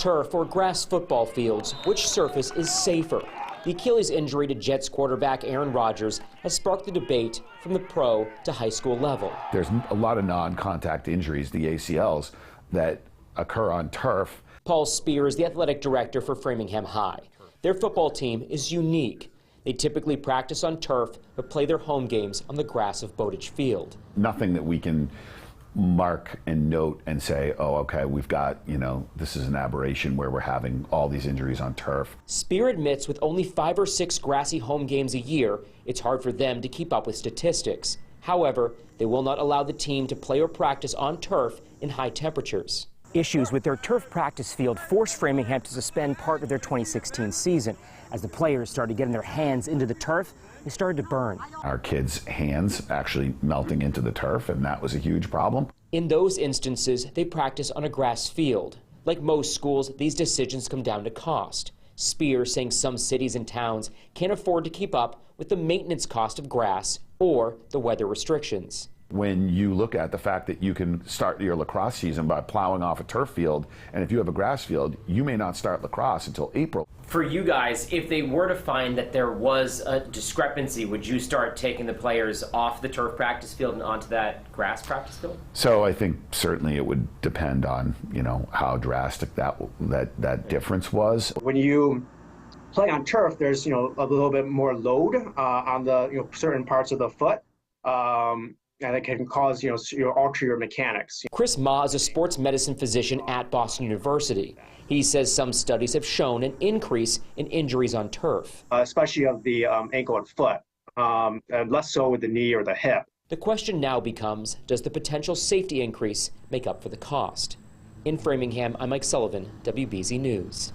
Turf or grass football fields, which surface is safer? The Achilles injury to Jets quarterback Aaron Rodgers has sparked the debate from the pro to high school level. There's a lot of non-contact injuries, the ACLs, that occur on turf. Paul Spear is the athletic director for Framingham High. Their football team is unique. They typically practice on turf but play their home games on the grass of Bowditch Field. Nothing that we can mark and note and say, oh, okay, we've got, this is an aberration where we're having all these injuries on turf. Spear admits with only 5 or 6 grassy home games a year, it's hard for them to keep up with statistics. However, they will not allow the team to play or practice on turf in high temperatures. Issues with their turf practice field forced Framingham to suspend part of their 2016 season. As the players started getting their hands into the turf, they started to burn. Our kids' hands actually melting into the turf, and that was a huge problem. In those instances, they practice on a grass field. Like most schools, these decisions come down to cost. Spear saying some cities and towns can't afford to keep up with the maintenance cost of grass or the weather restrictions. When you look at the fact that you can start your lacrosse season by plowing off a turf field, and if you have a grass field, you may not start lacrosse until April. For you guys, if they were to find that there was a discrepancy, would you start taking the players off the turf practice field and onto that grass practice field? So I think certainly it would depend on, how drastic that difference was. When you play on turf, there's, a little bit more load on the, certain parts of the foot. And it can cause, alter your mechanics. Chris Ma is a sports medicine physician at Boston University. He says some studies have shown an increase in injuries on turf. Especially of the ankle and foot, and less so with the knee or the hip. The question now becomes, does the potential safety increase make up for the cost? In Framingham, I'm Mike Sullivan, WBZ News.